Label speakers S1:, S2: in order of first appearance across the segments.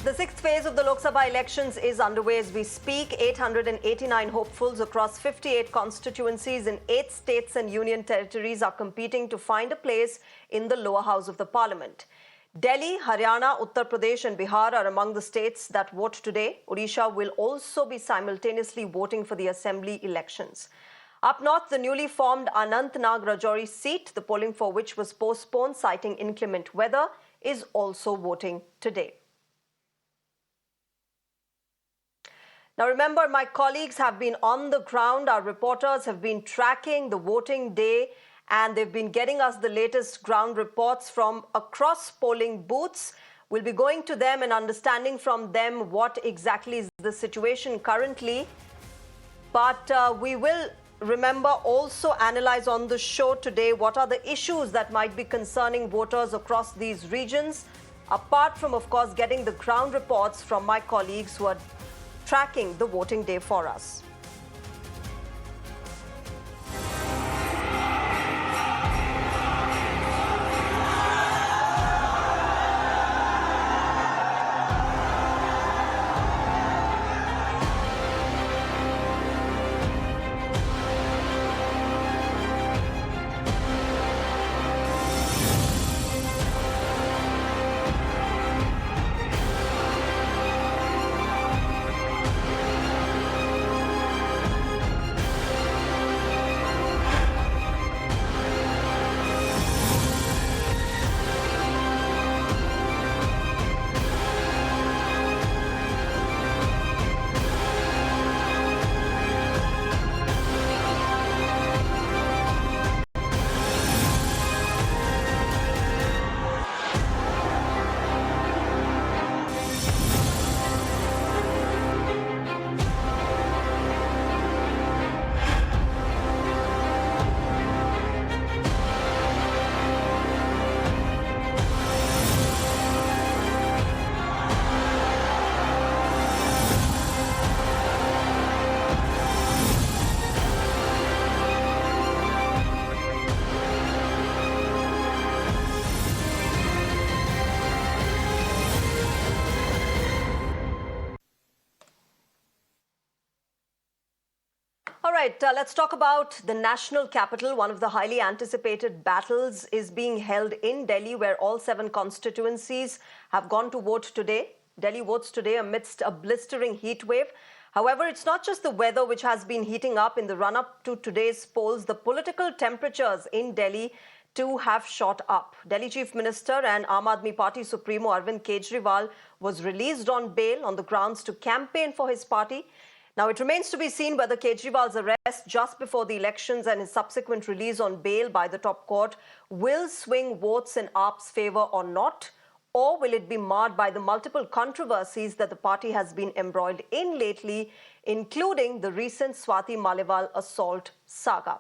S1: The sixth phase of the Lok Sabha elections is underway as we speak. 889 hopefuls across 58 constituencies in 8 states and union territories are competing to find a place in the lower house of the parliament. Delhi, Haryana, Uttar Pradesh and Bihar are among the states that vote today. Odisha will also be simultaneously voting for the assembly elections. Up north, the newly formed Anantnag Rajouri seat, the polling for which was postponed citing inclement weather, is also voting today. Now remember, my colleagues have been on the ground. Our reporters have been tracking the voting day and they've been getting us the latest ground reports from across polling booths. We'll be going to them and understanding from them what exactly is the situation currently. But we will, remember, also analyze on the show today what are the issues that might be concerning voters across these regions, apart from, of course, getting the ground reports from my colleagues who are tracking the voting day for us. All right, let's talk about the national capital. One of the highly anticipated battles is being held in Delhi, where all 7 constituencies have gone to vote today. Delhi votes today amidst a blistering heat wave. However, it's not just the weather which has been heating up. In the run-up to today's polls, the political temperatures in Delhi too have shot up. Delhi Chief Minister and Aam Aadmi Party Supremo Arvind Kejriwal was released on bail on the grounds to campaign for his party. Now, it remains to be seen whether Kejriwal's arrest just before the elections and his subsequent release on bail by the top court will swing votes in AAP's favour or not, or will it be marred by the multiple controversies that the party has been embroiled in lately, including the recent Swati Maliwal assault saga.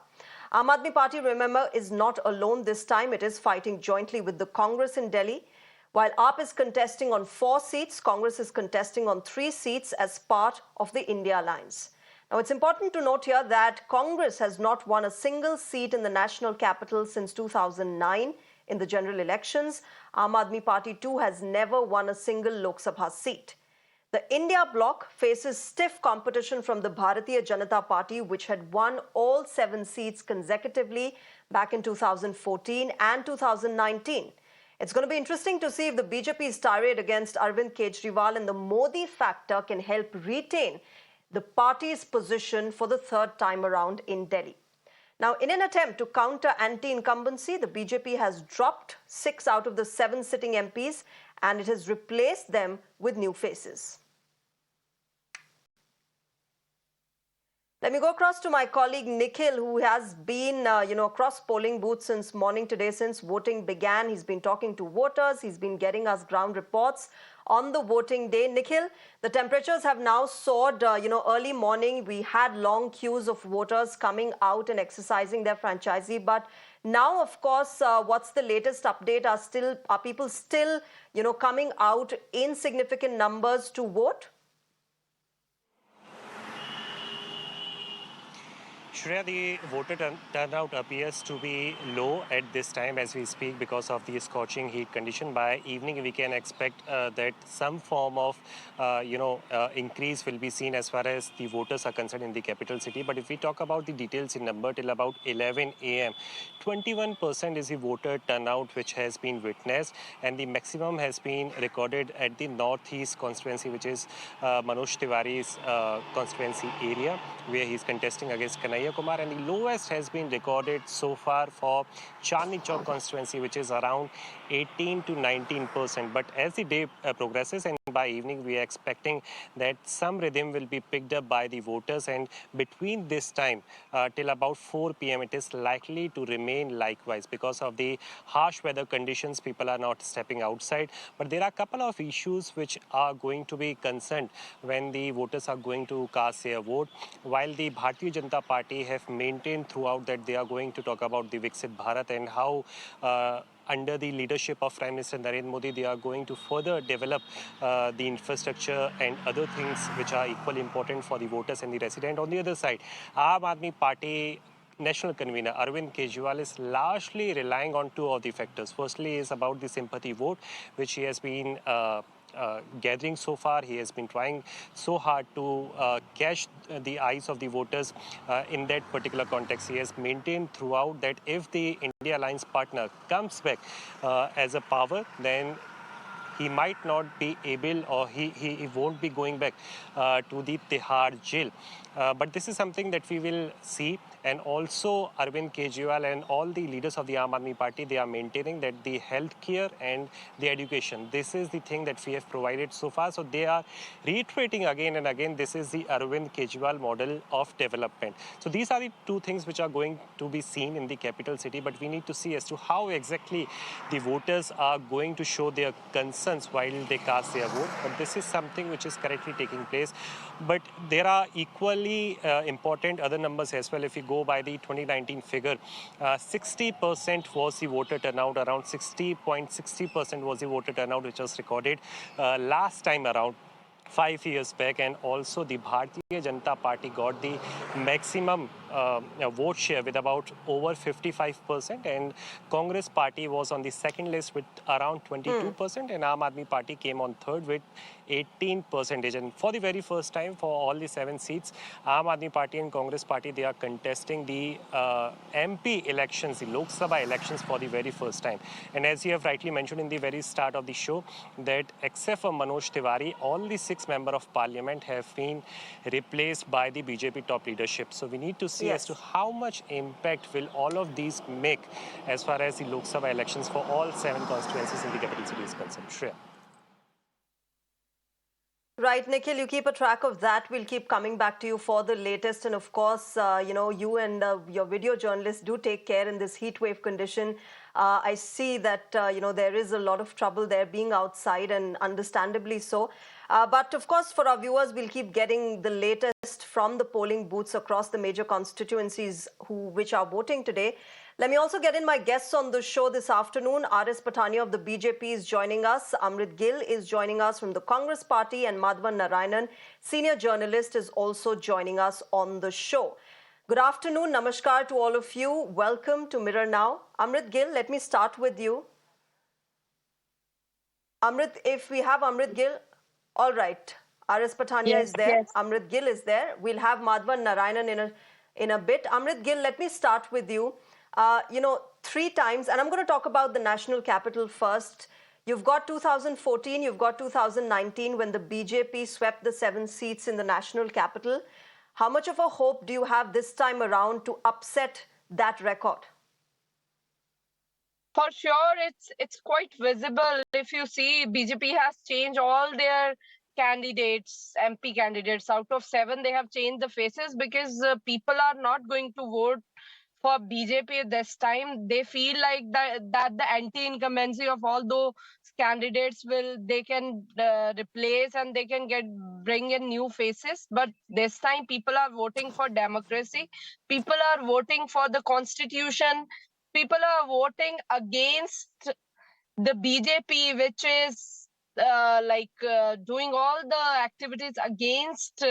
S1: Aam Aadmi Party, remember, is not alone this time. It is fighting jointly with the Congress in Delhi. While AAP is contesting on 4 seats, Congress is contesting on 3 seats as part of the India Alliance. Now, it's important to note here that Congress has not won a single seat in the national capital since 2009 in the general elections. Aam Aadmi Party too has never won a single Lok Sabha seat. The India bloc faces stiff competition from the Bharatiya Janata Party, which had won all 7 seats consecutively back in 2014 and 2019. It's going to be interesting to see if the BJP's tirade against Arvind Kejriwal and the Modi factor can help retain the party's position for the 3rd time around in Delhi. Now, in an attempt to counter anti-incumbency, the BJP has dropped 6 out of the 7 sitting MPs and it has replaced them with new faces. Let me go across to my colleague Nikhil, who has been, across polling booths since morning today, since voting began. He's been talking to voters. He's been getting us ground reports on the voting day. Nikhil, the temperatures have now soared. Early morning, we had long queues of voters coming out and exercising their franchisee. But now, of course, what's the latest update? Are people still, coming out in significant numbers to vote?
S2: Shreya, the voter turnout appears to be low at this time as we speak because of the scorching heat condition. By evening, we can expect that some form of, increase will be seen as far as the voters are concerned in the capital city. But if we talk about the details in number, till about 11 a.m., 21% is the voter turnout which has been witnessed, and the maximum has been recorded at the northeast constituency, which is Manoj Tiwari's constituency area, where he's contesting against Kanhaiya Kumar, and the lowest has been recorded so far for Chandni Chowk constituency, which is around 18 to 19%. But as the day progresses and by evening, we are expecting that some rhythm will be picked up by the voters, and between this time till about 4 p.m., it is likely to remain likewise because of the harsh weather conditions. People are not stepping outside, but there are a couple of issues which are going to be concerned when the voters are going to cast their vote. While the Bharatiya Janata Party have maintained throughout that they are going to talk about the Viksit Bharat and how under the leadership of Prime Minister Narendra Modi, they are going to further develop the infrastructure and other things which are equally important for the voters and the resident. On the other side, Aam Aadmi Party National Convener Arvind Kejriwal is largely relying on two of the factors. Firstly is about the sympathy vote, which he has been gathering so far. He has been trying so hard to catch the eyes of the voters in that particular context. He has maintained throughout that if the India Alliance partner comes back as a power, then he might not be able, or he won't be going back to the Tihar jail. But this is something that we will see. And also Arvind Kejriwal and all the leaders of the Aam Aadmi Party, they are maintaining that the healthcare and the education, this is the thing that we have provided so far. So they are reiterating again and again, this is the Arvind Kejriwal model of development. So these are the two things which are going to be seen in the capital city, but we need to see as to how exactly the voters are going to show their concerns while they cast their vote. But this is something which is currently taking place. But there are equally important other numbers as well. If you go by the 2019 figure, 60% was the voter turnout, around 60.60% was the voter turnout which was recorded last time around 5 years back. And also the Bharatiya Janata Party got the maximum vote share with about over 55%, and Congress Party was on the second list with around 22%, and Aam Aadmi Party came on third with 18%. And for the very first time, for all the 7 seats, Aam Aadmi Party and Congress Party, they are contesting the MP elections, the Lok Sabha elections for the very first time. And as you have rightly mentioned in the very start of the show, that except for Manoj Tiwari, all the 6 members of parliament have been replaced by the BJP top leadership. So we need to see as to how much impact will all of these make as far as the Lok Sabha elections for all 7 constituencies in the capital city is concerned. Shreya.
S1: Right, Nikhil, you keep a track of that. We'll keep coming back to you for the latest. And of course, you and your video journalists do take care in this heat wave condition. I see that, there is a lot of trouble there being outside, and understandably so. But of course, for our viewers, we'll keep getting the latest from the polling booths across the major constituencies which are voting today. Let me also get in my guests on the show this afternoon. R.S. Patania of the BJP is joining us. Amrit Gill is joining us from the Congress Party, and Madhavan Narayanan, senior journalist, is also joining us on the show. Good afternoon. Namaskar to all of you. Welcome to Mirror Now. Amrit Gill, let me start with you. Amrit, if we have Amrit Gill, all right. R.S. Patania is there. Yes. Amrit Gill is there. We'll have Madhavan Narayanan in a bit. Amrit Gill, let me start with you. 3 times, and I'm going to talk about the national capital first. You've got 2014, you've got 2019 when the BJP swept the 7 seats in the national capital. How much of a hope do you have this time around to upset that record?
S3: For sure, it's quite visible. If you see, BJP has changed all their candidates, MP candidates. Out of 7, they have changed the faces because people are not going to vote for BJP this time. They feel like that the anti-incumbency of all those candidates they can replace, and they can bring in new faces. But this time people are voting for democracy. People are voting for the constitution. People are voting against the BJP, which is doing all the activities against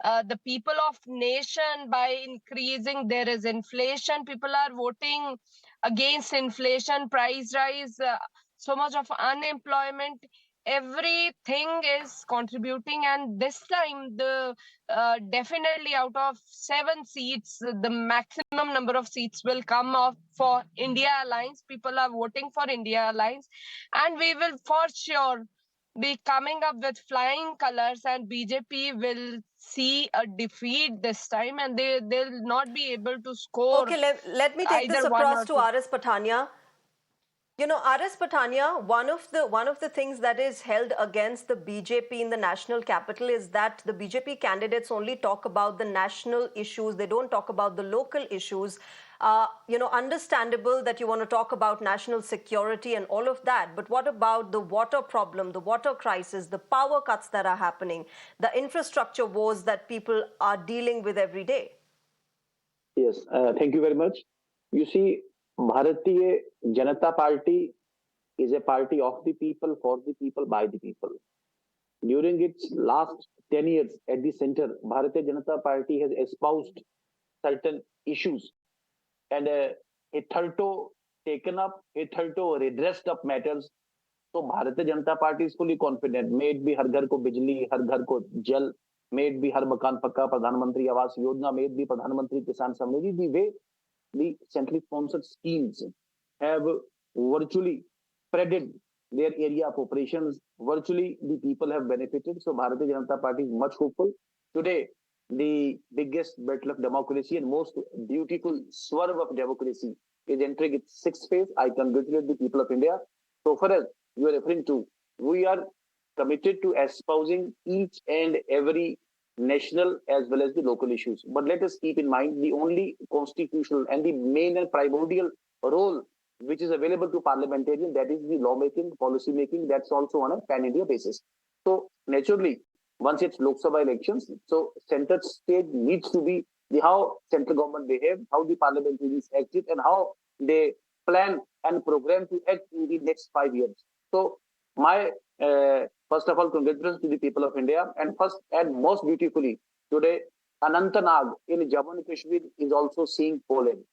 S3: the people of nation by increasing. There is inflation. People are voting against inflation, price rise, so much of unemployment. Everything is contributing, and this time the definitely out of 7 seats, the maximum number of seats will come off for India Alliance. People are voting for India Alliance, and we will for sure be coming up with flying colors, and BJP will see a defeat this time, and they'll not be able to score
S1: Okay, let me take this
S3: either one
S1: across
S3: or
S1: to
S3: two.
S1: R.S. Patania. You know, R.S. Patania, one of the things that is held against the BJP in the national capital is that the BJP candidates only talk about the national issues. They don't talk about the local issues. Understandable that you want to talk about national security and all of that. But what about the water problem, the water crisis, the power cuts that are happening, the infrastructure woes that people are dealing with every day?
S4: Yes, thank you very much. You see, Bharatiya Janata Party is a party of the people, for the people, by the people. During its last 10 years at the center, Bharatiya Janata Party has espoused certain issues and hitherto taken up, hitherto redressed up matters. So Bharatiya Janata Party is fully confident. May it be Har Ghar Ko Bijli, Har Ghar Ko Jal, may it be Har Makan Pakka, Pradhan Mantri Awas Yojana, may it be Pradhan Mantri Kisan Samriddhi, the way the centrally sponsored schemes have virtually spreaded their area of operations. Virtually, the people have benefited. So Bharatiya Janata Party is much hopeful. Today, the biggest battle of democracy and most beautiful swerve of democracy is entering its sixth phase. I congratulate the people of India. So far as you are referring to, we are committed to espousing each and every national as well as the local issues. But let us keep in mind the only constitutional and the main and primordial role which is available to parliamentarian, that is the lawmaking, policy making. That's also on a pan-India basis. So naturally, once it's Lok Sabha elections, so center state needs to be the how central government behave, how the parliamentarians acted, and how they plan and program to act in the next 5 years. So my first of all, congratulations to the people of India. And first and most beautifully, today, Anantnag in Jammu and Kashmir is also seeing polling.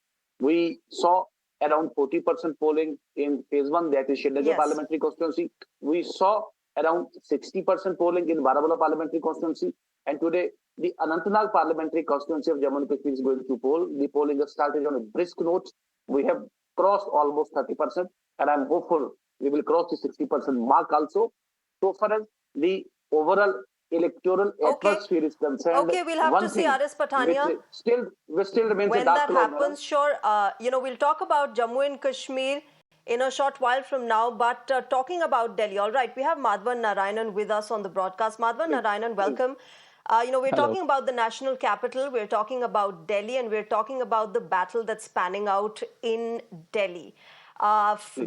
S4: We saw around 40% polling in phase one, that is Srinagar
S1: Yes.
S4: parliamentary constituency. We saw around 60% polling in Baramulla parliamentary constituency. And today, the Anantnag parliamentary constituency of Jammu and Kashmir is going to poll. The polling has started on a brisk note. We have crossed almost 30%, and I'm hopeful we will cross the 60% mark also. So far as the overall electoral atmosphere is concerned,
S1: Okay, we'll have to see R.S. Patania.
S4: which still remains a
S1: When
S4: dark
S1: that
S4: cloud.
S1: happens, sure, we'll talk about Jammu and Kashmir in a short while from now. But talking about Delhi, all right, we have Madhavan Narayanan with us on the broadcast. Madhavan Narayanan, welcome. We're
S5: Hello.
S1: talking about the national capital, we're talking about Delhi, and we're talking about the battle that's panning out in Delhi.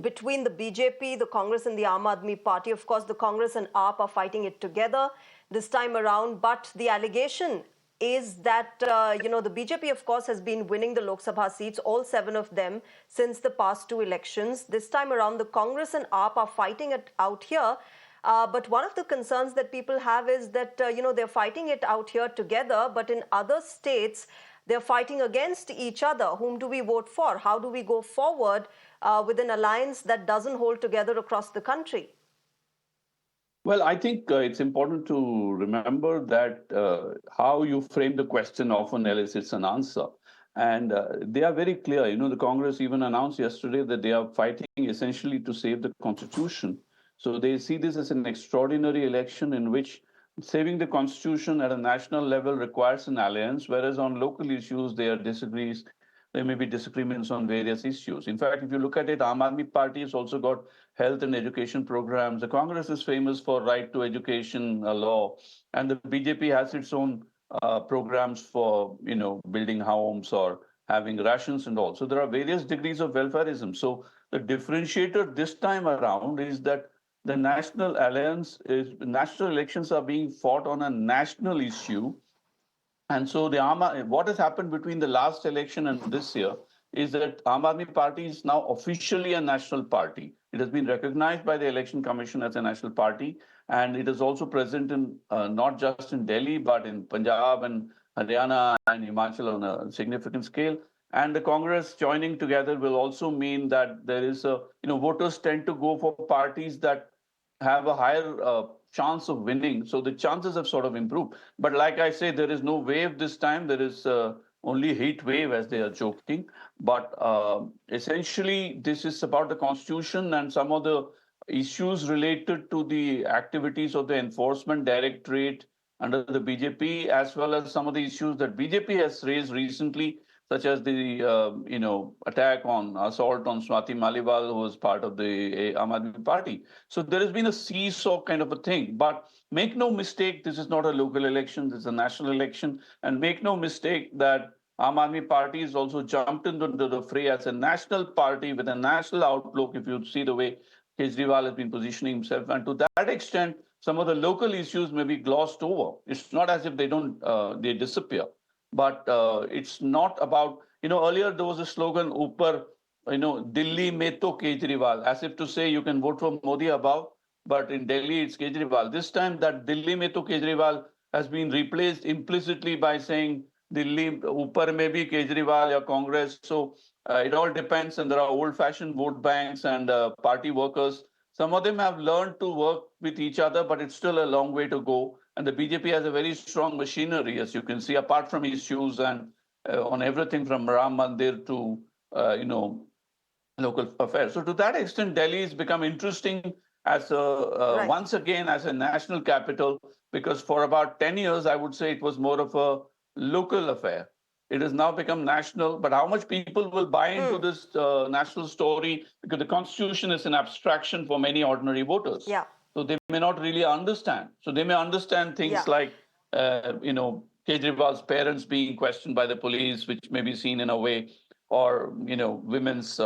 S1: Between the BJP, the Congress, and the Aam Aadmi Party. Of course, the Congress and AAP are fighting it together this time around. But the allegation is that, the BJP, of course, has been winning the Lok Sabha seats, all 7 of them, since the past 2 elections. This time around, the Congress and AAP are fighting it out here. But one of the concerns that people have is that, they're fighting it out here together, but in other states, they're fighting against each other. Whom do we vote for? How do we go forward with an alliance that doesn't hold together across the country?
S5: Well, I think it's important to remember that how you frame the question often elicits an answer. And they are very clear. The Congress even announced yesterday that they are fighting essentially to save the Constitution. So they see this as an extraordinary election in which saving the Constitution at a national level requires an alliance, whereas on local issues, there may be disagreements on various issues. In fact, if you look at it, Aam Aadmi Party has also got health and education programs. The Congress is famous for right to education law, and the BJP has its own programs for building homes or having rations and all. So there are various degrees of welfareism. So the differentiator this time around is that the national elections are being fought on a national issue. And so what has happened between the last election and this year is that Aam Aadmi Party is now officially a national party. It has been recognized by the Election Commission as a national party, and it is also present in not just in Delhi, but in Punjab and Haryana and Himachal on a significant scale. And the Congress joining together will also mean that there is a, voters tend to go for parties that have a higher chance of winning. So the chances have sort of improved. But like I say, there is no wave this time. There is only heat wave, as they are joking. But essentially, this is about the constitution and some of the issues related to the activities of the enforcement directorate under the BJP, as well as some of the issues that BJP has raised recently, such as the attack on assault on Swati Maliwal, who was part of the Aam Aadmi Party. So there has been a seesaw kind of a thing. But make no mistake, this is not a local election, this is a national election. And make no mistake that Aam Aadmi Party has also jumped into the fray as a national party with a national outlook, if you see the way Kejriwal has been positioning himself. And to that extent, some of the local issues may be glossed over. It's not as if they disappear. But it's not about, earlier there was a slogan, Upar, Delhi mein to Kejriwal, as if to say you can vote for Modi above, but in Delhi it's Kejriwal. This time that Delhi mein to Kejriwal has been replaced implicitly by saying Delhi Upar mein bhi Kejriwal or Congress. So it all depends, and there are old-fashioned vote banks and party workers. Some of them have learned to work with each other, but it's still a long way to go. And the BJP has a very strong machinery, as you can see, apart from issues and on everything from Ram Mandir to, local affairs. So to that extent, Delhi has become interesting as once again as a national capital, because for about 10 years, I would say it was more of a local affair. It has now become national, but how much people will buy into this national story? Because the constitution is an abstraction for many ordinary voters.
S1: Yeah.
S5: So they may not really understand. So they may understand things like, Kejriwal's parents being questioned by the police, which may be seen in a way, or women's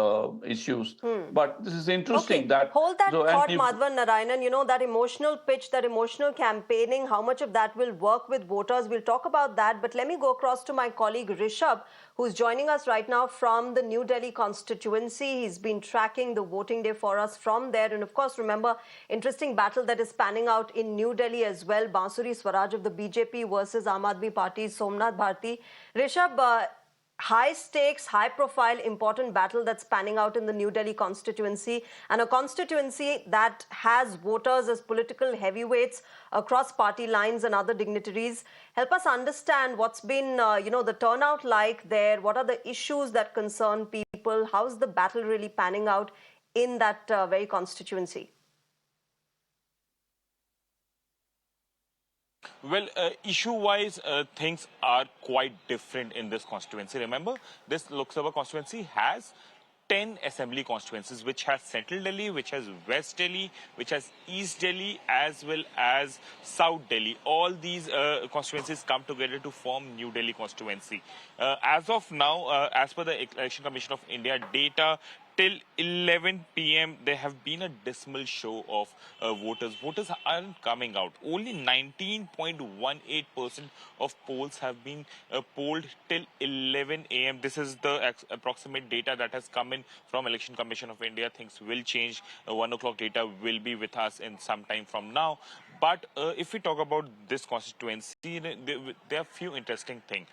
S5: issues. But this is interesting that
S1: hold that thought,
S5: and
S1: Madhavan Narayanan. That emotional pitch, that emotional campaigning, how much of that will work with voters? We'll talk about that. But let me go across to my colleague Rishabh, who's joining us right now from the New Delhi constituency. He's been tracking the voting day for us from there. And of course, remember, interesting battle that is panning out in New Delhi as well. Bansuri Swaraj of the BJP versus Aam Aadmi Party's Somnath Bharti. Rishabh, high stakes, high profile, important battle that's panning out in the New Delhi constituency, and a constituency that has voters as political heavyweights across party lines and other dignitaries. Help us understand what's been, the turnout like there. What are the issues that concern people? How's the battle really panning out in that very constituency?
S6: Well, issue-wise, things are quite different in this constituency. Remember, this Lok Sabha constituency has 10 assembly constituencies, which has Central Delhi, which has West Delhi, which has East Delhi, as well as South Delhi. All these constituencies come together to form New Delhi constituency. As of now, as per the Election Commission of India data, till 11 p.m., there have been a dismal show of voters. Voters aren't coming out. Only 19.18% of polls have been polled till 11 a.m. This is the approximate data that has come in from Election Commission of India. Things will change. 1 o'clock data will be with us in some time from now. But if we talk about this constituency, there are few interesting things.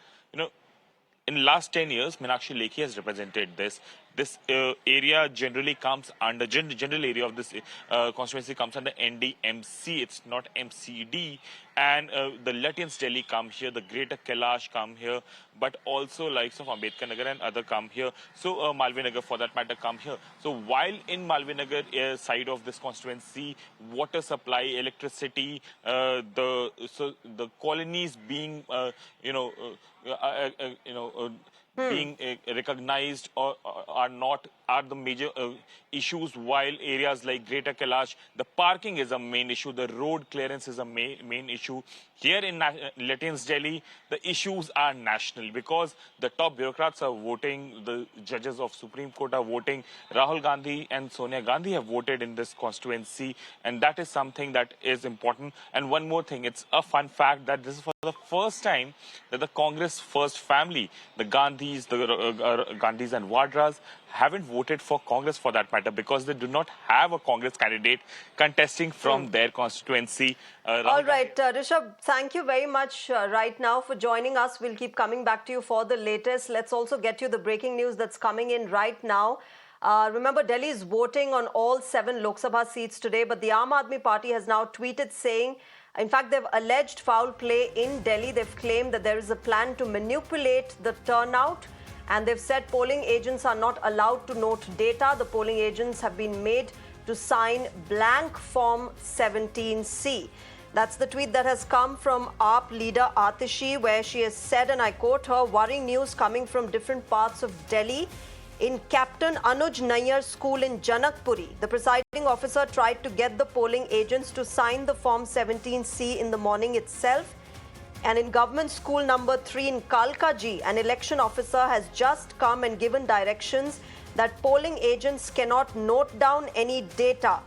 S6: In last 10 years, Meenakshi Lekhi has represented this. This area generally comes under, general area of this constituency comes under NDMC. It's not MCD. And the Lutyens Delhi come here, the Greater Kailash come here, but also likes of Ambedkar Nagar and other come here. So Malvi Nagar, for that matter, come here. So while in Malvi Nagar side of this constituency, water supply, electricity, the colonies being, being recognized or are the major issues, while areas like Greater Kailash, the parking is a main issue, the road clearance is a main issue. Here in Lutyens Delhi, the issues are national because the top bureaucrats are voting, the judges of Supreme Court are voting, Rahul Gandhi and Sonia Gandhi have voted in this constituency, and that is something that is important. And one more thing, it's a fun fact that this is for the first time that the Congress first family, the Gandhi Gandhis, the Gandhis and Vadras haven't voted for Congress for that matter because they do not have a Congress candidate contesting from their constituency.
S1: All right, Rishabh, thank you very much right now for joining us. We'll keep coming back to you for the latest. Let's also get you the breaking news that's coming in right now. Remember, Delhi is voting on all 7 Lok Sabha seats today, but the Aam Aadmi Party has now tweeted saying, in fact, they've alleged foul play in Delhi. They've claimed that there is a plan to manipulate the turnout, and they've said polling agents are not allowed to note data. The polling agents have been made to sign blank Form 17C. That's the tweet that has come from AAP leader Atishi, where she has said, and I quote her, worrying news coming from different parts of Delhi. In Captain Anuj Nayyar School in Janakpuri, the presiding officer tried to get the polling agents to sign the Form 17C in the morning itself. And in Government School number 3 in Kalkaji, an election officer has just come and given directions that polling agents cannot note down any data.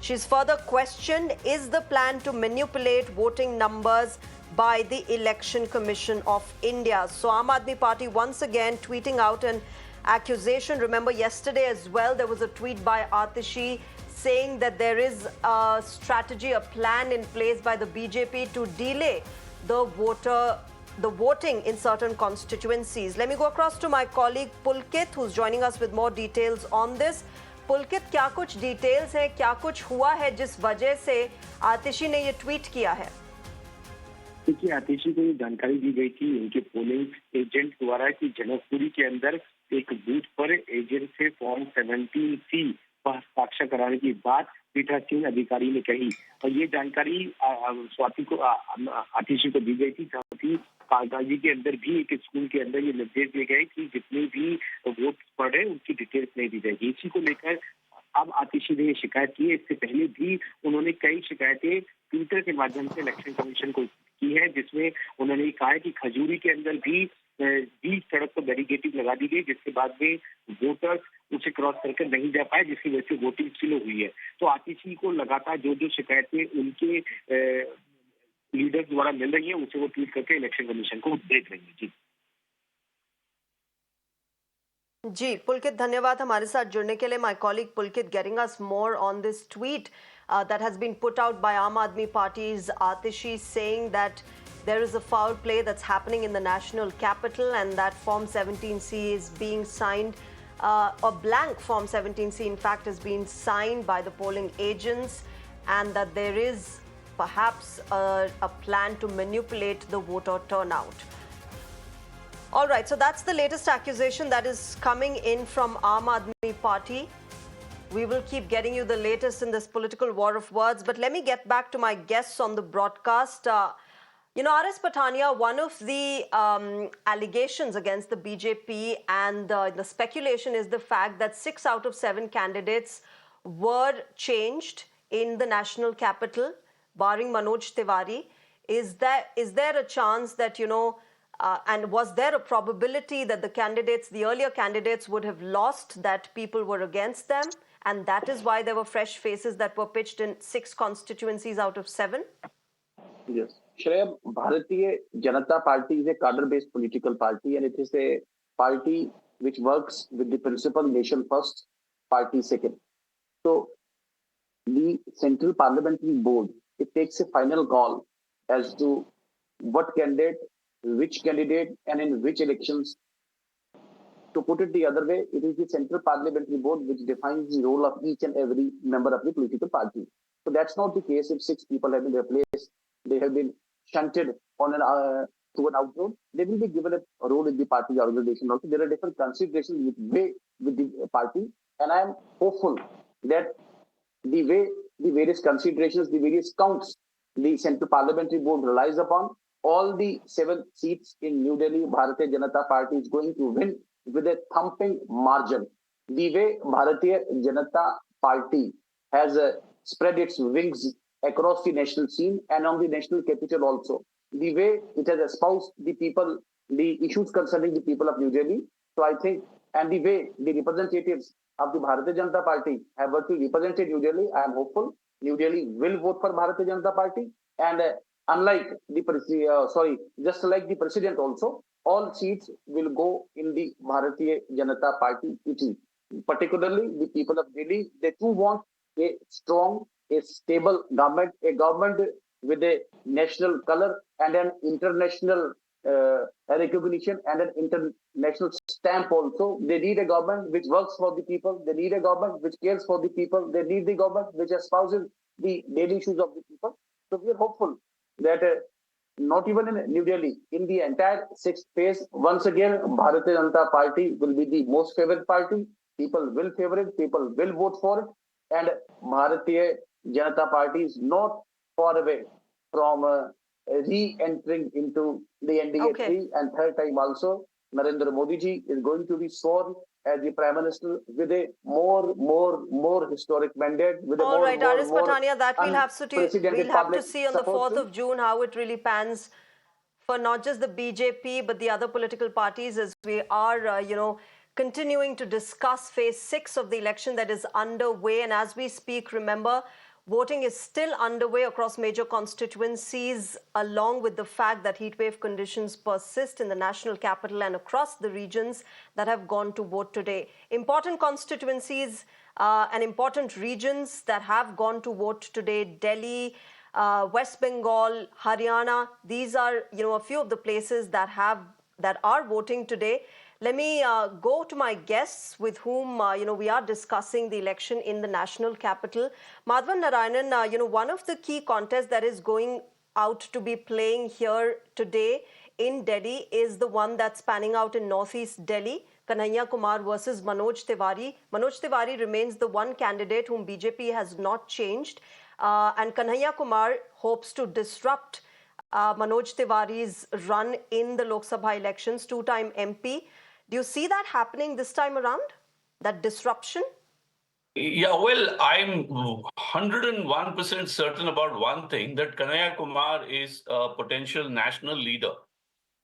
S1: She's further questioned, is the plan to manipulate voting numbers by the Election Commission of India? So Aam Aadmi Party once again tweeting out an accusation. Remember, yesterday as well, there was a tweet by Atishi saying that there is a strategy, a plan in place by the BJP to delay the voting in certain constituencies. Let me go across to my colleague Pulkit, who's joining us with more details on this. पुलकित, क्या कुछ details हैं, क्या कुछ हुआ है जिस वजह से आतिशी ने ये ट्वीट किया है?
S7: देखिए, आतिशी को ये जानकारी दी गई थी उनके पोलिंग एजेंट द्वारा कि जनकपुरी के अंदर एक बूथ पर एजेंट से फॉर्म 17C पर हस्ताक्षर कराने की बात पीठासीन अधिकारी ने कही और ये जानकारी स्वाति को आतिशी को दी गई थी। साथ ही कालकाजी के अंदर भी एक स्कूल के अंदर ये निर्देश दिए गए कि जितने भी वोट पड़े उनकी डिटेल्स नहीं दी जाएगी। इसी को लेकर अब आतिशी ने ये शिकायत की है। इससे पहले भी उन्होंने कई शिकायतें ट्विटर के माध्यम से इलेक्शन कमीशन को की है, जिसमें उन्होंने कहा है कि खजूरी के अंदर भी बीच सड़क पर बैरिकेडिंग लगा दी गई, जिसके बाद में वोटर्स उसे क्रॉस करके नहीं जा पाए, जिसकी वजह से वोटिंग स्लो हुई है। तो आतिशी को लगातार जो शिकायतें उनके लीडर्स द्वारा मिल रही है उसे वो ट्वीट करके इलेक्शन कमीशन को देख रही है।
S1: जी पुलकित, धन्यवाद हमारे साथ जुड़ने के लिए। My colleague Pulkit getting us more on this tweet that has been put out by Aam Aadmi Party's Atishi, saying that there is a foul play that's happening in the national capital and that Form 17C is being signed, a blank Form 17C in fact is being signed by the polling agents, and that there is perhaps a plan to manipulate the voter turnout. All right, so that's the latest accusation that is coming in from Aam Aadmi Party. We will keep getting you the latest in this political war of words, but let me get back to my guests on the broadcast. R.S. Patania, one of the allegations against the BJP and the speculation is the fact that 6 out of 7 candidates were changed in the national capital, barring Manoj Tiwari. Is there a chance that, and was there a probability that the earlier candidates would have lost, that people were against them? And that is why there were fresh faces that were pitched in 6 constituencies out of 7?
S4: Yes. Shreya, Bharatiya Janata Party is a cadre-based political party, and it is a party which works with the principle nation first, party second. So the Central Parliamentary Board, it takes a final call as to what candidate, which candidate, and in which elections. To put it the other way, it is the Central Parliamentary Board which defines the role of each and every member of the political party. So that's not the case if 6 people have been replaced, they have been shunted on to an outroad. They will be given a role in the party organization also. There are different considerations with the party, and I am hopeful that the way the various considerations, the various counts the Central Parliamentary Board relies upon, all the 7 seats in New Delhi, Bharatiya Janata Party is going to win with a thumping margin. The way Bharatiya Janata Party has spread its wings across the national scene and on the national capital also, the way it has espoused the issues concerning the people of New Delhi. So I think, and the way the representatives of the Bharatiya Janata Party have virtually represented New Delhi, I am hopeful New Delhi will vote for Bharatiya Janata Party. And just like the president also, all seats will go in the Bharatiya Janata Party kitty. Particularly the people of Delhi, they too want a strong, a stable government, a government with a national color and an international recognition and an international stamp also. They need a government which works for the people. They need a government which cares for the people. They need the government which espouses the daily issues of the people. So we are hopeful that not even in New Delhi, in the entire sixth phase, once again, Bharatiya Janata Party will be the most favored party. People will favor it, people will vote for it, and Bharatiya Janata Party is not far away from re-entering into the NDA
S1: Okay.
S4: 3 and third time also. Narendra Modi ji is going to be sworn as the Prime Minister with a more historic mandate, with a
S1: All right, Aris
S4: more
S1: Patania, that
S4: unprecedented
S1: we'll have to
S4: public
S1: see on the
S4: support.
S1: 4th of June how it really pans for not just the BJP but the other political parties, as we are, continuing to discuss phase 6 of the election that is underway. And as we speak, remember, voting is still underway across major constituencies, along with the fact that heatwave conditions persist in the national capital and across the regions that have gone to vote today. Important constituencies and important regions that have gone to vote today: Delhi, West Bengal, Haryana. These are, a few of the places that are voting today. Let me go to my guests with whom, we are discussing the election in the national capital. Madhavan Narayanan, one of the key contests that is going out to be playing here today in Delhi is the one that's panning out in Northeast Delhi. Kanhaiya Kumar versus Manoj Tiwari. Manoj Tiwari remains the one candidate whom BJP has not changed. And Kanhaiya Kumar hopes to disrupt Manoj Tiwari's run in the Lok Sabha elections, two-time MP. Do you see that happening this time around, that disruption?
S5: Yeah, well, I'm 101% certain about one thing, that Kanhaiya Kumar is a potential national leader.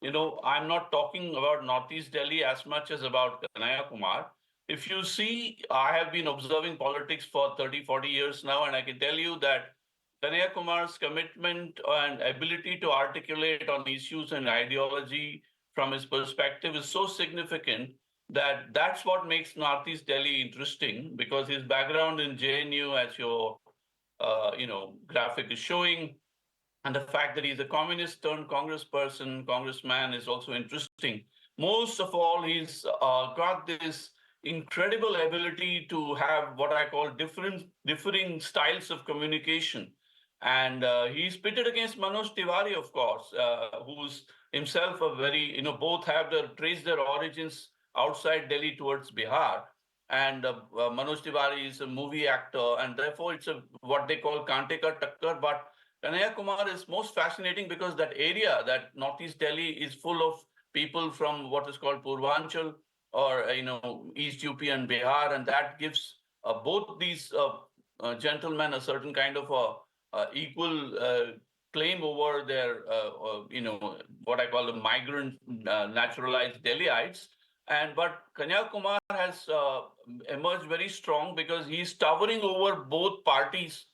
S5: I'm not talking about Northeast Delhi as much as about Kanhaiya Kumar. If you see, I have been observing politics for 30, 40 years now, and I can tell you that Kanhaiya Kumar's commitment and ability to articulate on issues and ideology from his perspective is so significant that that's what makes Northeast Delhi interesting, because his background in JNU, as your graphic is showing, and the fact that he's a communist turned congressman is also interesting. Most of all, he's got this incredible ability to have what I call differing styles of communication. And he's pitted against Manoj Tiwari, of course, who's himself a very, both have traced their origins outside Delhi towards Bihar. And Manoj Tiwari is a movie actor, and therefore it's what they call Kante ka takkar. But Kanhaiya Kumar is most fascinating because that area, that Northeast Delhi, is full of people from what is called Purvanchal, or East UP and Bihar, and that gives both these gentlemen a certain kind of equal claim over their what I call the migrant naturalized Delhiites. But Kanhaiya Kumar has emerged very strong because he's towering over both parties.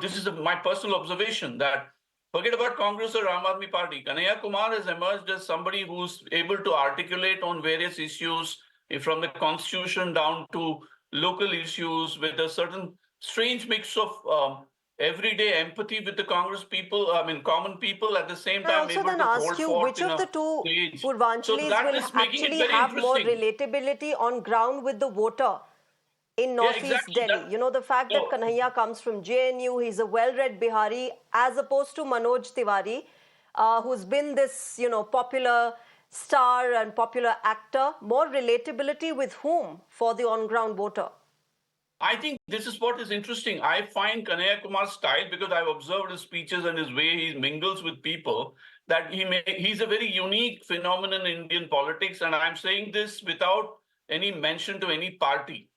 S5: This is my personal observation, that forget about Congress or Ram Aadmi Party. Kanhaiya Kumar has emerged as somebody who's able to articulate on various issues, from the constitution down to local issues, with a certain strange mix of everyday empathy with the Congress people, common people, at the same
S1: I
S5: time
S1: also
S5: able
S1: then
S5: to
S1: ask
S5: hold
S1: you
S5: forth
S1: which
S5: in
S1: of the
S5: a
S1: two
S5: stage. So
S1: Purvanchalis
S5: that
S1: will
S5: is making it
S1: actually
S5: very
S1: have more
S5: interesting.
S1: relatability on ground with the voter in
S5: Yeah,
S1: Northeast
S5: exactly.
S1: Delhi. The fact that
S5: So
S1: Kanhaiya comes from JNU, he's a well-read Bihari, as opposed to Manoj Tiwari, who's been this, popular star and popular actor. More relatability with whom for the on-ground voter?
S5: I think this is what is interesting. I find Kanhaiya Kumar's style, because I've observed his speeches and his way he mingles with people, that he's a very unique phenomenon in Indian politics. And I'm saying this without any mention to any party.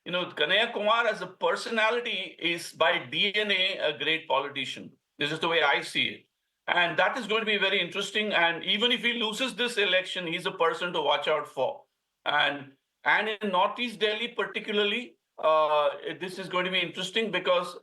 S5: Kanhaiya Kumar as a personality is by DNA a great politician. This is the way I see it. And that is going to be very interesting. And even if he loses this election, he's a person to watch out for. And in Northeast Delhi particularly, this is going to be interesting because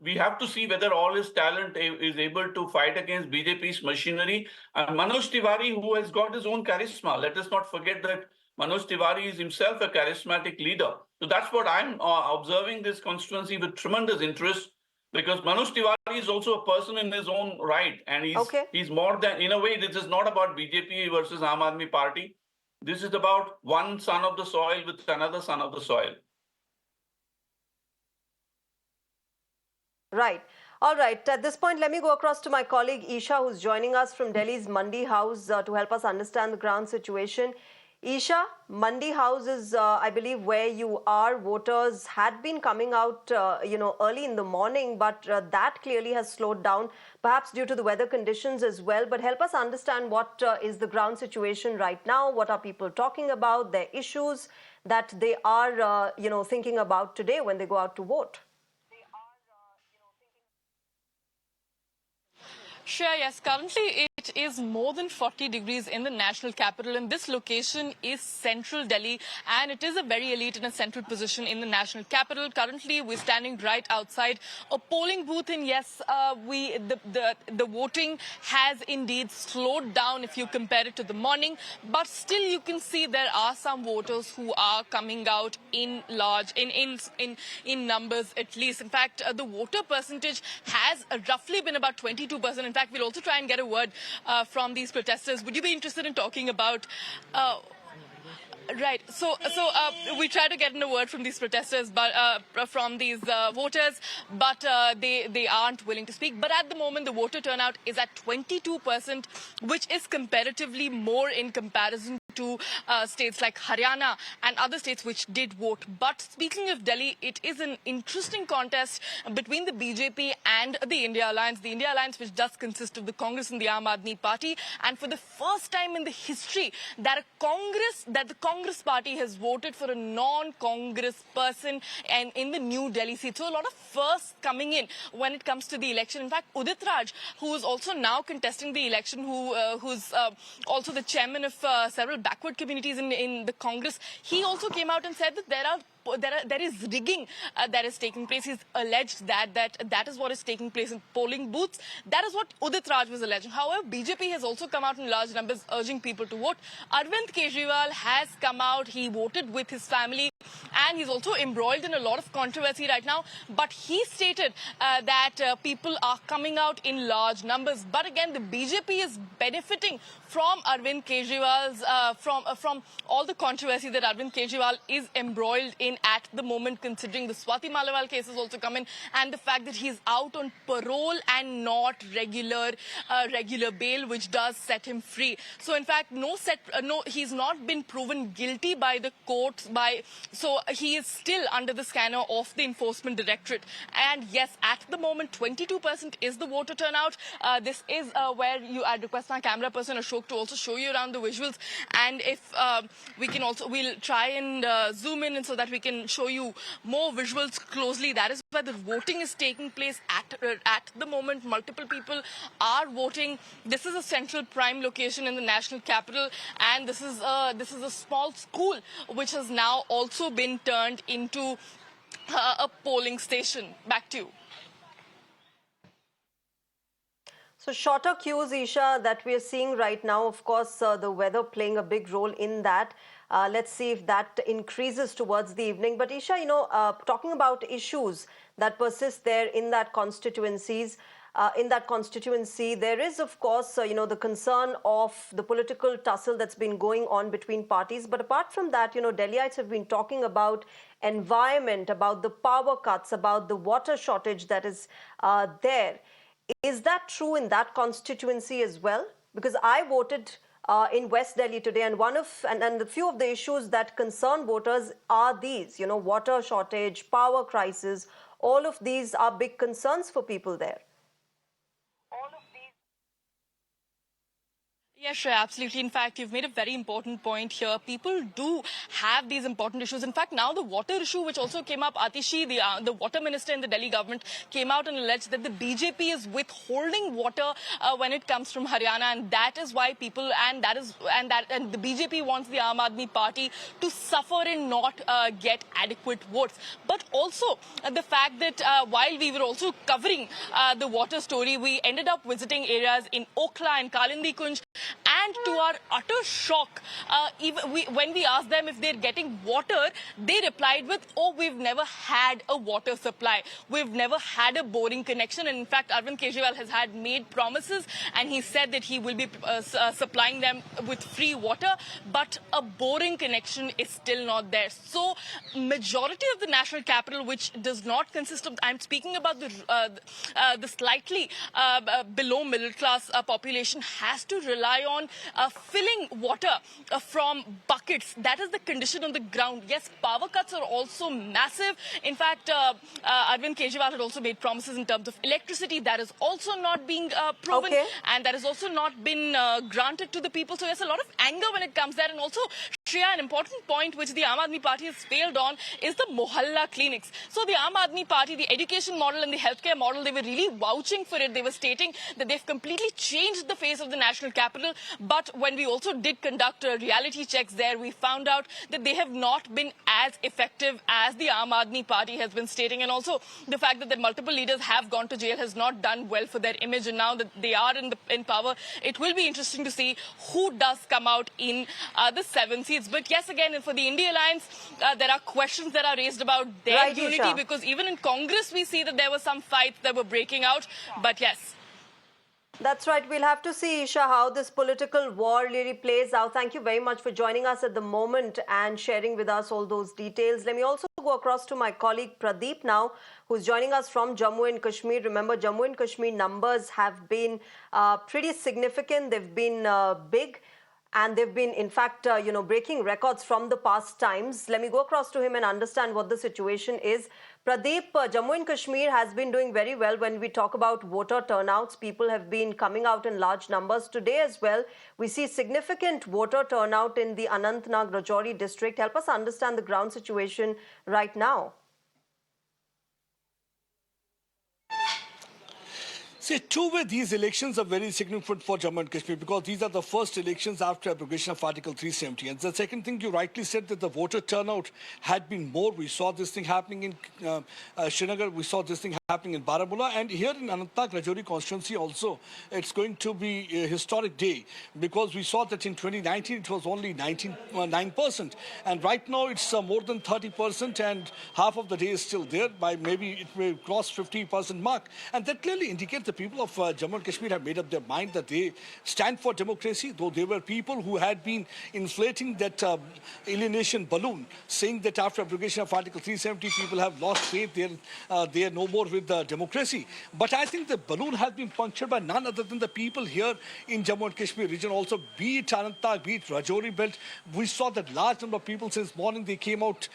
S5: we have to see whether all his talent is able to fight against BJP's machinery. And Manoj Tiwari, who has got his own charisma, let us not forget that Manoj Tiwari is himself a charismatic leader. So that's what I'm observing this constituency with tremendous interest, because Manoj Tiwari is also a person in his own right, and he's more than, in a way, this is not about BJP versus Aam Aadmi Party. This is about one son of the soil with another son of the soil.
S1: Right. All right. At this point, let me go across to my colleague Isha, who's joining us from Delhi's Mandi House to help us understand the ground situation. Isha, Mandi House is, I believe, where you are. Voters had been coming out, early in the morning, but that clearly has slowed down, perhaps due to the weather conditions as well. But help us understand what is the ground situation right now. What are people talking about? Their issues that they are, thinking about today when they go out to vote.
S8: Shreya, yes, currently it is more than 40 degrees in the national capital, and this location is central Delhi, and it is a very elite and a central position in the national capital. Currently, we're standing right outside a polling booth, and yes, the voting has indeed slowed down if you compare it to the morning, but still you can see there are some voters who are coming out in large, in numbers at least. In fact, the voter percentage has roughly been about 22%. In fact, we'll also try and get a word from these protesters. Would you be interested in talking about... Right. So we try to get in a word from these protesters, but from these voters, but they aren't willing to speak. But at the moment, the voter turnout is at 22%, which is comparatively more in comparison to states like Haryana and other states which did vote. But speaking of Delhi, it is an interesting contest between the BJP and the India Alliance. The India Alliance, which does consist of the Congress and the Aam Aadmi Party, and for the first time in the history that the Congress party has voted for a non-Congress person and in the New Delhi seat. So a lot of firsts coming in when it comes to the election. In fact, Udit Raj, who is also now contesting the election, who's also the chairman of several backward communities in the Congress, he also came out and said that there is rigging that is taking place. He's alleged that is what is taking place in polling booths. That is what Udit Raj was alleging. However, BJP has also come out in large numbers urging people to vote. Arvind Kejriwal has come out. He voted with his family, and he's also embroiled in a lot of controversy right now. But he stated that people are coming out in large numbers. But again, the BJP is benefiting from Arvind Kejriwal's, from all the controversy that Arvind Kejriwal is embroiled in at the moment, considering the Swati Malawal case has also come in, and the fact that he's out on parole and not regular bail, which does set him free. So in fact, he's not been proven guilty by the courts, so he is still under the scanner of the Enforcement Directorate. And yes, at the moment, 22% is the voter turnout. This is where I'd request my camera person Ashok to also show you around the visuals, and if we'll try and zoom in so that we can show you more visuals closely. That is where the voting is taking place at the moment. Multiple people are voting. This is a central prime location in the national capital, and this is a small school which has now also been turned into a polling station. Back to you.
S1: So shorter queues, Isha, that we are seeing right now, of course, the weather playing a big role in that. Let's see if that increases towards the evening. But Isha, talking about issues that persist there in that constituency, there is, of course, the concern of the political tussle that's been going on between parties. But apart from that, Delhiites have been talking about environment, about the power cuts, about the water shortage that is there. Is that true in that constituency as well? Because I voted in West Delhi today, and and a few of the issues that concern voters are these, water shortage, power crisis. All of these are big concerns for people there.
S8: Yes, Shreya, absolutely. In fact, you've made a very important point here. People do have these important issues. In fact, now the water issue, which also came up, Atishi, the water minister in the Delhi government, came out and alleged that the BJP is withholding water when it comes from Haryana, and that is why people and the BJP wants the Aam Aadmi Party to suffer and not get adequate votes. But also the fact that while we were also covering the water story, we ended up visiting areas in Okhla and Kalindi Kunj. And to our utter shock, when we asked them if they're getting water, they replied with, "Oh, we've never had a water supply. We've never had a boring connection." And in fact, Arvind Kejriwal has had made promises, and he said that he will be supplying them with free water, but a boring connection is still not there. So, majority of the national capital, which does not consist of, I'm speaking about the slightly below middle class population, has to rely on filling water from buckets. That is the condition on the ground. Yes, power cuts are also massive. In fact, Arvind Kejriwal had also made promises in terms of electricity. That is also not being proven, and that has also not been granted to the people. So there's a lot of anger when it comes there. And also, Shreya, an important point which the Aam Aadmi Party has failed on is the Mohalla clinics. So the Aam Aadmi Party, the education model and the healthcare model, they were really vouching for it. They were stating that they've completely changed the face of the national capital. But when we also did conduct reality checks there, we found out that they have not been as effective as the Aam Aadmi Party has been stating. And also the fact that the multiple leaders have gone to jail has not done well for their image. And now that they are in power, it will be interesting to see who does come out in the 7 seats. But yes, again, for the India Alliance, there are questions that are raised about their unity, because even in Congress, we see that there were some fights that were breaking out. But yes.
S1: That's right. We'll have to see, Isha, how this political war really plays out. Thank you very much for joining us at the moment and sharing with us all those details. Let me also go across to my colleague Pradeep now, who's joining us from Jammu and Kashmir. Remember, Jammu and Kashmir numbers have been pretty significant. They've been big. And they've been, in fact, breaking records from the past times. Let me go across to him and understand what the situation is. Pradeep, Jammu and Kashmir has been doing very well when we talk about voter turnouts. People have been coming out in large numbers. Today as well, we see significant voter turnout in the Anantnag Rajouri district. Help us understand the ground situation right now.
S9: See, two-way, these elections are very significant for Jammu and Kashmir because these are the first elections after abrogation of Article 370. And the second thing, you rightly said that the voter turnout had been more. We saw this thing happening in Srinagar. We saw this thing happening in Baramulla. And here in Anantnag Rajouri constituency also, it's going to be a historic day because we saw that in 2019, it was only 9%. And right now, it's more than 30%, and half of the day is still there. By maybe it may cross 50% mark. And that clearly indicates the people of Jammu and Kashmir have made up their mind that they stand for democracy, though there were people who had been inflating that alienation balloon, saying that after abrogation of Article 370, people have lost faith, they are no more with democracy. But I think the balloon has been punctured by none other than the people here in Jammu and Kashmir region. Also, be it Anantnag, be it Rajouri belt, we saw that large number of people since morning, they came out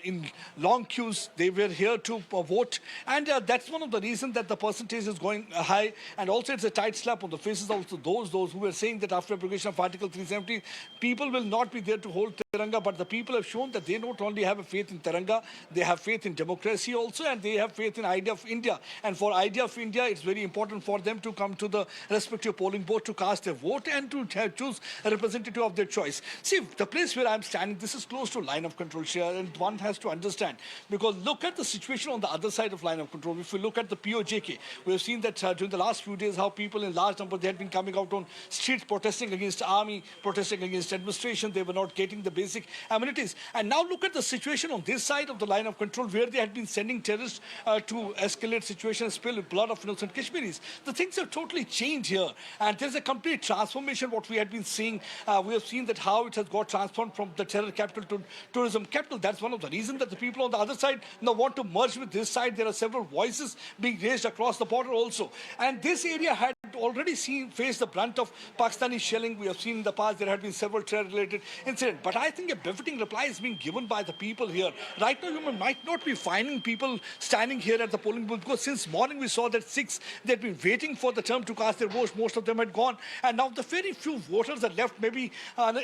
S9: in long queues. They were here to vote. And that's one of the reasons that the percentage is going high, and also it's a tight slap on the faces of those who were saying that after abrogation of Article 370, people will not be there to hold Tiranga, but the people have shown that they not only have a faith in Tiranga, they have faith in democracy also, and they have faith in idea of India. And for idea of India, it's very important for them to come to the respective polling booth to cast their vote and to choose a representative of their choice. See, the place where I'm standing, this is close to line of control, Shreya, and one has to understand, because look at the situation on the other side of line of control. If we look at the POJK, we have seen that during the last few days, how people in large numbers, they had been coming out on streets protesting against army, protesting against administration. They were not getting the basic amenities. And now look at the situation on this side of the line of control, where they had been sending terrorists to escalate situations, spill blood of innocent Kashmiris. The things have totally changed here. And there's a complete transformation, what we had been seeing. We have seen that how it has got transformed from the terror capital to tourism capital. That's one of the reasons that the people on the other side now want to merge with this side. There are several voices being raised across the border also. And this area had already faced the brunt of Pakistani shelling. We have seen in the past there had been several terror-related incidents. But I think a befitting reply is being given by the people here. Right now, you might not be finding people standing here at the polling booth, because since morning we saw that 6, they'd been waiting for the term to cast their votes. Most of them had gone. And now the very few voters are left. Maybe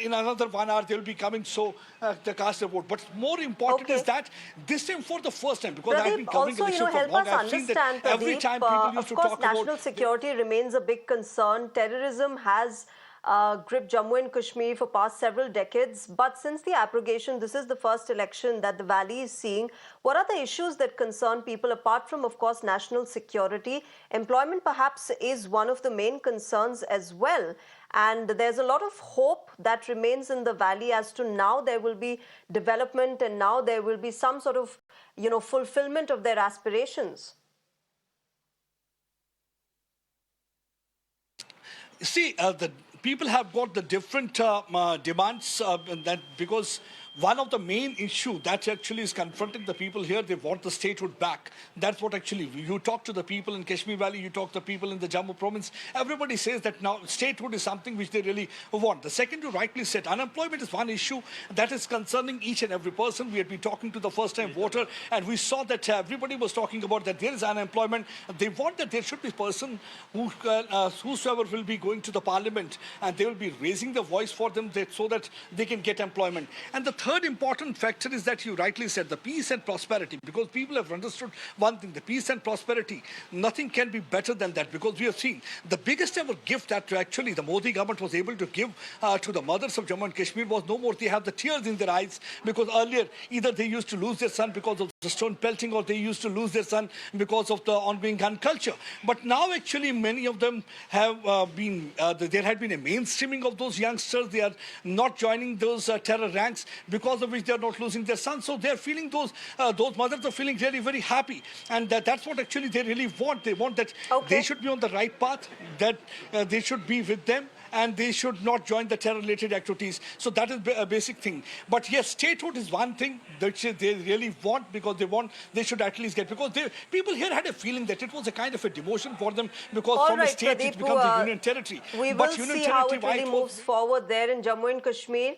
S9: in another 1 hour, they'll be coming to cast their vote. But more important is that this time, for the first time, because I've been covering
S1: also,
S9: election for
S1: help
S9: long,
S1: us
S9: I've seen that
S1: understand,
S9: every
S1: Pradeep,
S9: time people used to talk about...
S1: national security remains a big concern. Terrorism has gripped Jammu and Kashmir for past several decades. But since the abrogation, this is the first election that the Valley is seeing. What are the issues that concern people, apart from, of course, national security? Employment perhaps is one of the main concerns as well. And there's a lot of hope that remains in the Valley as to now there will be development and now there will be some sort of, fulfillment of their aspirations.
S9: See, the people have got the different demands that because one of the main issue that actually is confronting the people here, they want the statehood back. That's what actually, you talk to the people in Kashmir Valley, you talk to the people in the Jammu province, everybody says that now statehood is something which they really want. The second, you rightly said, unemployment is one issue that is concerning each and every person. We had been talking to the first-time voter, and we saw that everybody was talking about that there is unemployment. They want that there should be a person whosoever will be going to the parliament, and they will be raising the voice for them so that they can get employment. And the third important factor is that you rightly said, the peace and prosperity, because people have understood one thing, the peace and prosperity, nothing can be better than that, because we have seen the biggest ever gift that actually the Modi government was able to give to the mothers of Jammu and Kashmir was no more they have the tears in their eyes, because earlier either they used to lose their son because of the stone pelting, or they used to lose their son because of the ongoing gun culture. But now actually many of them have there had been a mainstreaming of those youngsters. They are not joining those terror ranks, because of which they are not losing their sons. So they are feeling those mothers are feeling really very happy, and that's what actually they really want. They want that they should be on the right path, that they should be with them, and they should not join the terror-related activities. So that is a basic thing. But yes, statehood is one thing that they really want, because they should at least get, because people here had a feeling that it was a kind of a demotion for them, because from a state
S1: Pradeep,
S9: it becomes a union territory.
S1: We will see how it really moves forward there in Jammu and Kashmir.